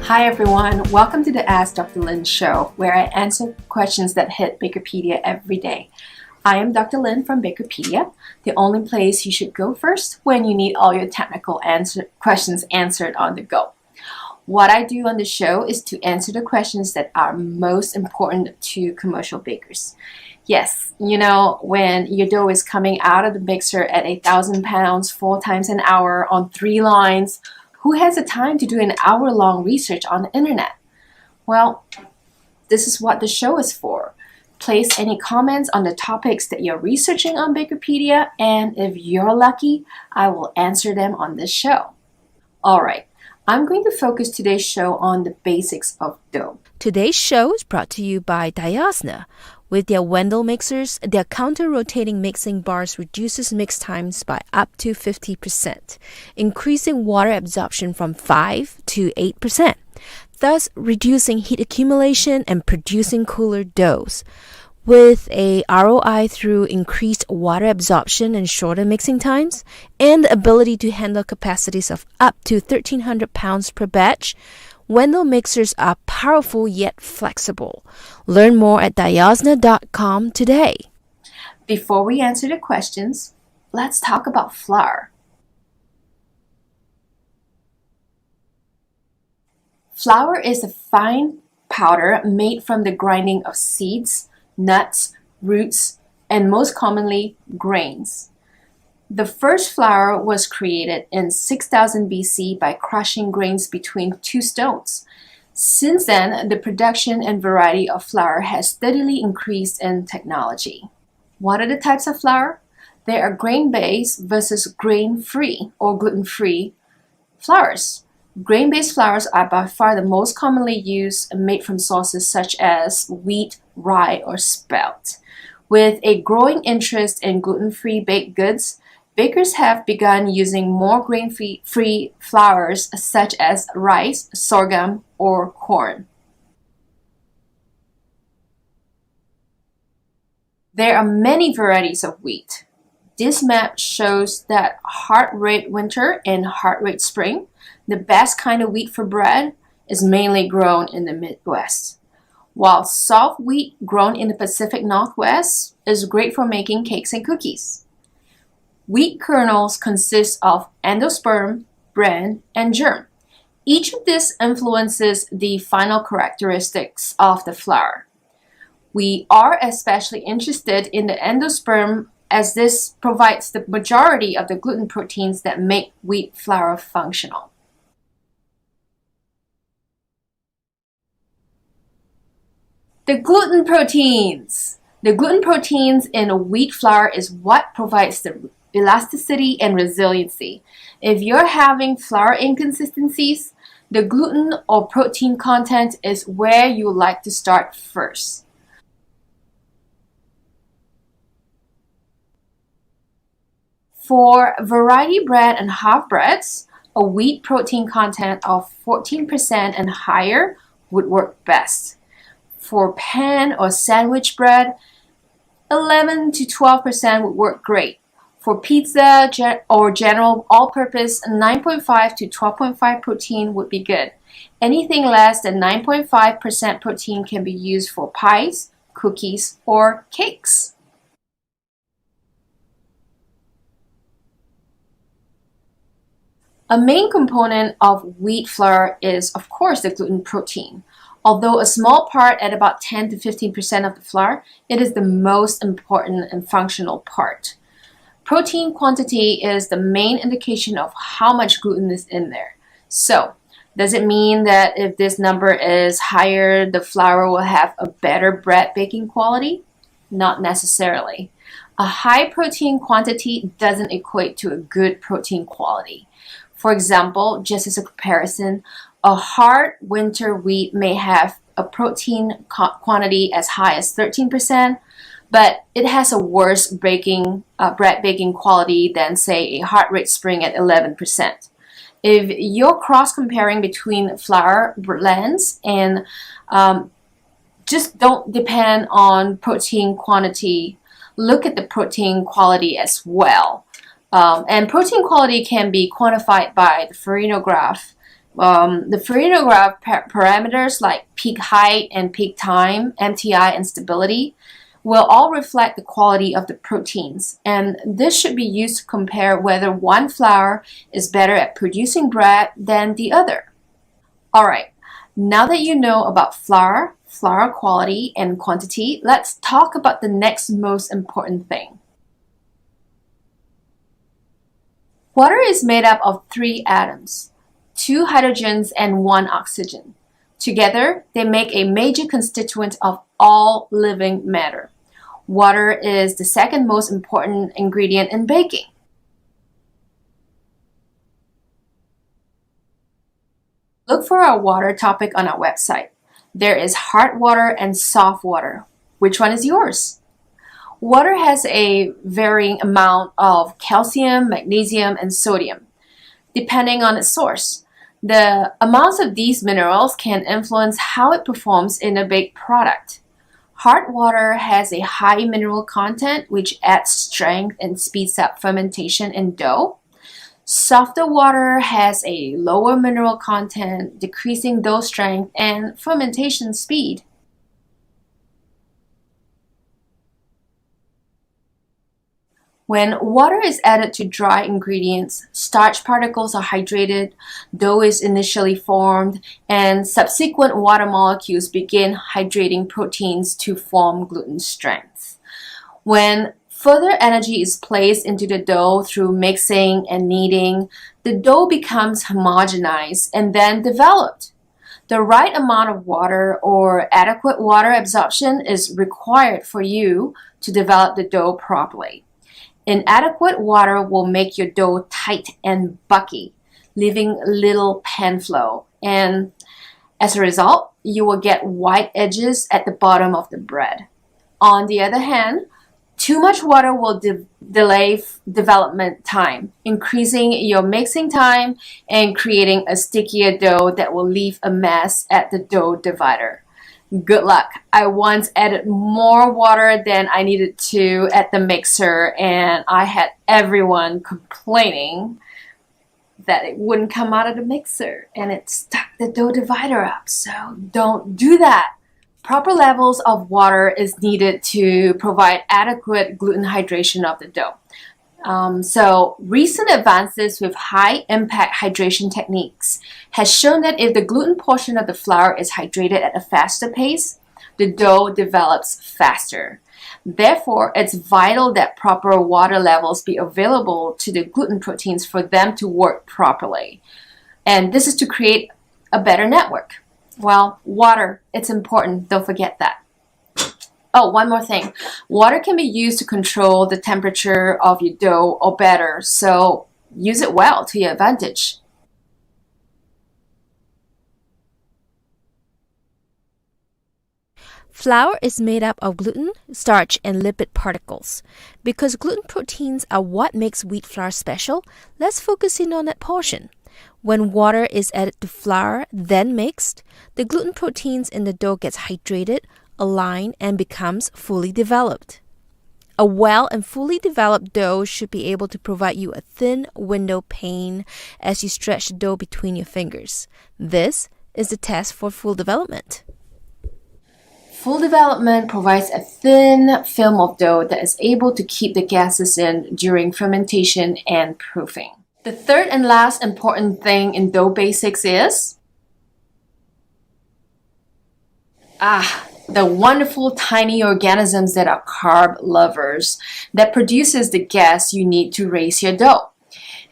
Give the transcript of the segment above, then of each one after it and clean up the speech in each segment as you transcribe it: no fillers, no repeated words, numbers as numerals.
Hi everyone, welcome to the Ask Dr. Lin show, where I answer questions that hit BAKERpedia every day. I am Dr. Lin from BAKERpedia, the only place you should go first when you need all your technical questions answered on the go. What I do on the show is to answer the questions that are most important to commercial bakers. Yes, you know, when your dough is coming out of the mixer at 1,000 pounds 4 times an hour on 3 lines, who has the time to do an hour-long research on the internet? Well, this is what the show is for. Place any comments on the topics that you're researching on BAKERpedia, and if you're lucky, I will answer them on this show. Alright, I'm going to focus today's show on the basics of dough. Today's show is brought to you by Diasna. With their Wendell mixers, their counter-rotating mixing bars reduces mix times by up to 50%, increasing water absorption from 5 to 8%, thus reducing heat accumulation and producing cooler doughs. With a ROI through increased water absorption and shorter mixing times, and the ability to handle capacities of up to 1,300 pounds per batch, Wendell mixers are powerful yet flexible. Learn more at diasna.com today. Before we answer the questions, let's talk about flour. Flour is a fine powder made from the grinding of seeds, nuts, roots, and most commonly, grains. The first flour was created in 6000 BC by crushing grains between 2 stones. Since then, the production and variety of flour has steadily increased in technology. What are the types of flour? There are grain-based versus grain-free or gluten-free flours. Grain-based flours are by far the most commonly used and made from sources such as wheat, rye, or spelt. With a growing interest in gluten-free baked goods, bakers have begun using more grain-free flours such as rice, sorghum, or corn. There are many varieties of wheat. This map shows that hard red winter and hard red spring, the best kind of wheat for bread, is mainly grown in the Midwest, while soft wheat grown in the Pacific Northwest is great for making cakes and cookies. Wheat kernels consist of endosperm, bran, and germ. Each of these influences the final characteristics of the flour. We are especially interested in the endosperm as this provides the majority of the gluten proteins that make wheat flour functional. The gluten proteins. The gluten proteins in wheat flour is what provides the elasticity and resiliency. If you're having flour inconsistencies, the gluten or protein content is where you like to start first. For variety bread and half breads, a wheat protein content of 14% and higher would work best. For pan or sandwich bread, 11 to 12% would work great. For pizza or general all-purpose, 9.5 to 12.5 protein would be good. Anything less than 9.5% protein can be used for pies, cookies, or cakes. A main component of wheat flour is, of course, the gluten protein. Although a small part at about 10 to 15% of the flour, it is the most important and functional part. Protein quantity is the main indication of how much gluten is in there. So, does it mean that if this number is higher, the flour will have a better bread baking quality? Not necessarily. A high protein quantity doesn't equate to a good protein quality. For example, just as a comparison, a hard winter wheat may have a protein quantity as high as 13%, but it has a worse bread baking quality than, say, a hard red spring at 11%. If you're cross-comparing between flour blends and just don't depend on protein quantity, look at the protein quality as well. And protein quality can be quantified by the farinograph The phrenograph parameters like peak height and peak time, MTI, and stability will all reflect the quality of the proteins, and this should be used to compare whether one flour is better at producing bread than the other. Alright, now that you know about flour, flour quality, and quantity, let's talk about the next most important thing. Water is made up of 3 atoms, 2 hydrogens and 1 oxygen. Together, they make a major constituent of all living matter. Water is the second most important ingredient in baking. Look for our water topic on our website. There is hard water and soft water. Which one is yours? Water has a varying amount of calcium, magnesium, and sodium, depending on its source. The amounts of these minerals can influence how it performs in a baked product. Hard water has a high mineral content, which adds strength and speeds up fermentation in dough. Softer water has a lower mineral content, decreasing dough strength and fermentation speed. When water is added to dry ingredients, starch particles are hydrated, dough is initially formed, and subsequent water molecules begin hydrating proteins to form gluten strengths. When further energy is placed into the dough through mixing and kneading, the dough becomes homogenized and then developed. The right amount of water or adequate water absorption is required for you to develop the dough properly. Inadequate water will make your dough tight and bucky, leaving little pan flow, and as a result, you will get white edges at the bottom of the bread. On the other hand, too much water will delay development time, increasing your mixing time and creating a stickier dough that will leave a mess at the dough divider. Good luck. I once added more water than I needed to at the mixer, and I had everyone complaining that it wouldn't come out of the mixer and it stuck the dough divider up. So don't do that. Proper levels of water is needed to provide adequate gluten hydration of the dough. So recent advances with high impact hydration techniques has shown that if the gluten portion of the flour is hydrated at a faster pace, the dough develops faster. Therefore, it's vital that proper water levels be available to the gluten proteins for them to work properly. And this is to create a better network. Well, water, it's important. Don't forget that. Oh, one more thing. Water can be used to control the temperature of your dough or batter, so use it well to your advantage. Flour is made up of gluten, starch, and lipid particles. Because gluten proteins are what makes wheat flour special, let's focus in on that portion. When water is added to flour, then mixed, the gluten proteins in the dough gets hydrated, aligned, and becomes fully developed. A well and fully developed dough should be able to provide you a thin window pane as you stretch the dough between your fingers. This is the test for full development. Full development provides a thin film of dough that is able to keep the gases in during fermentation and proofing. The third and last important thing in dough basics is the wonderful tiny organisms that are carb lovers that produces the gas you need to raise your dough.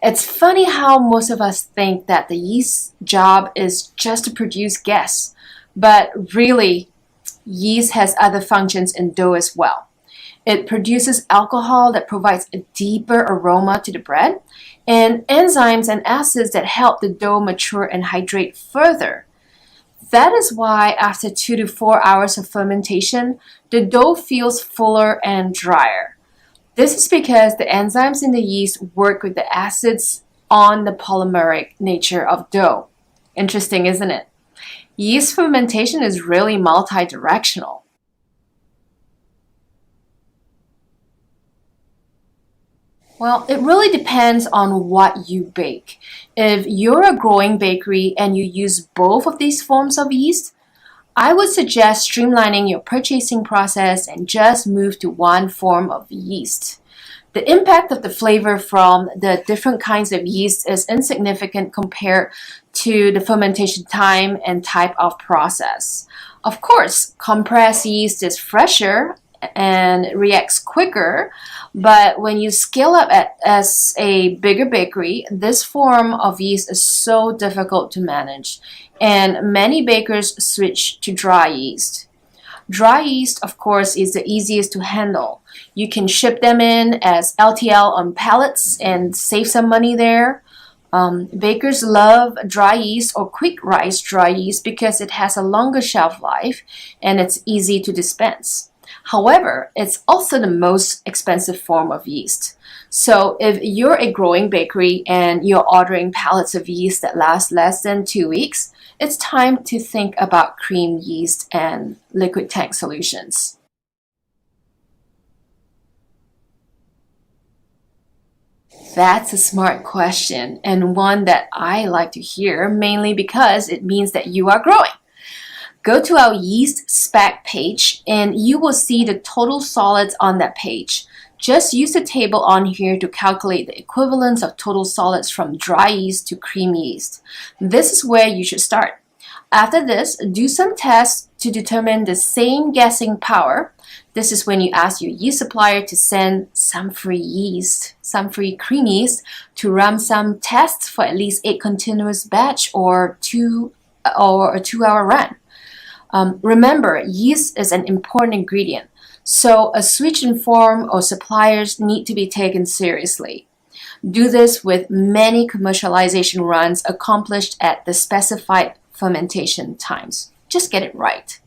It's funny how most of us think that the yeast's job is just to produce gas, but really, yeast has other functions in dough as well. It produces alcohol that provides a deeper aroma to the bread, and enzymes and acids that help the dough mature and hydrate further. That is why after 2 to 4 hours of fermentation, the dough feels fuller and drier. This is because the enzymes in the yeast work with the acids on the polymeric nature of dough. Interesting, isn't it? Yeast fermentation is really multi-directional. Well, it really depends on what you bake. If you're a growing bakery and you use both of these forms of yeast, I would suggest streamlining your purchasing process and just move to one form of yeast. The impact of the flavor from the different kinds of yeast is insignificant compared to the fermentation time and type of process. Of course, compressed yeast is fresher and reacts quicker, but when you scale up as a bigger bakery, this form of yeast is so difficult to manage, and many bakers switch to dry yeast. Dry yeast, of course, is the easiest to handle. You can ship them in as LTL on pallets and save some money there. Bakers love dry yeast or quick rise dry yeast because it has a longer shelf life and it's easy to dispense. However, it's also the most expensive form of yeast. So if you're a growing bakery and you're ordering pallets of yeast that last less than 2 weeks, it's time to think about cream yeast and liquid tank solutions. That's a smart question and one that I like to hear, mainly because it means that you are growing. Go to our yeast spec page and you will see the total solids on that page. Just use the table on here to calculate the equivalence of total solids from dry yeast to cream yeast. This is where you should start. After this, do some tests to determine the same guessing power. This is when you ask your yeast supplier to send some free yeast, some free cream yeast, to run some tests for at least 8 continuous batch or a 2-hour run. Remember, yeast is an important ingredient, so a switch in form or suppliers need to be taken seriously. Do this with many commercialization runs accomplished at the specified fermentation times. Just get it right.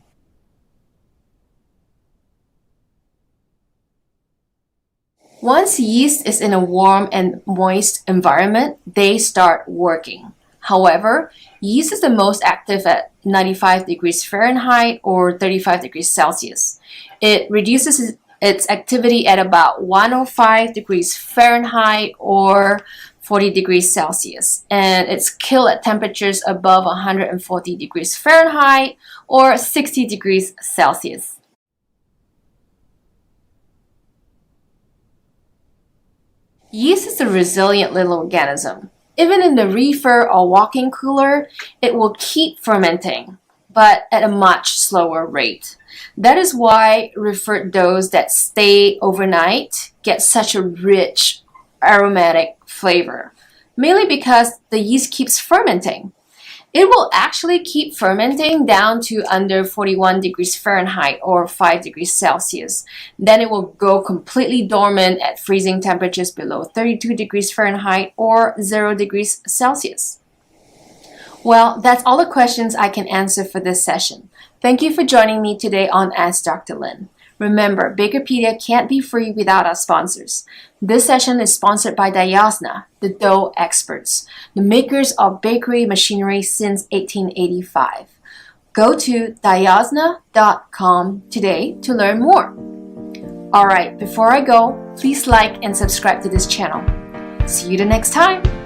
Once yeast is in a warm and moist environment, they start working. However, yeast is the most active at 95 degrees Fahrenheit or 35 degrees Celsius. It reduces its activity at about 105 degrees Fahrenheit or 40 degrees Celsius, and it's killed at temperatures above 140 degrees Fahrenheit or 60 degrees Celsius. Yeast is a resilient little organism. Even in the reefer or walk-in cooler, it will keep fermenting, but at a much slower rate. That is why reefer doughs that stay overnight get such a rich, aromatic flavor, mainly because the yeast keeps fermenting. It will actually keep fermenting down to under 41 degrees Fahrenheit or 5 degrees Celsius. Then it will go completely dormant at freezing temperatures below 32 degrees Fahrenheit or 0 degrees Celsius. Well, that's all the questions I can answer for this session. Thank you for joining me today on Ask Dr. Lin. Remember, BAKERpedia can't be free without our sponsors. This session is sponsored by Diasna, the dough experts, the makers of bakery machinery since 1885. Go to diasna.com today to learn more. Alright, before I go, please like and subscribe to this channel. See you the next time!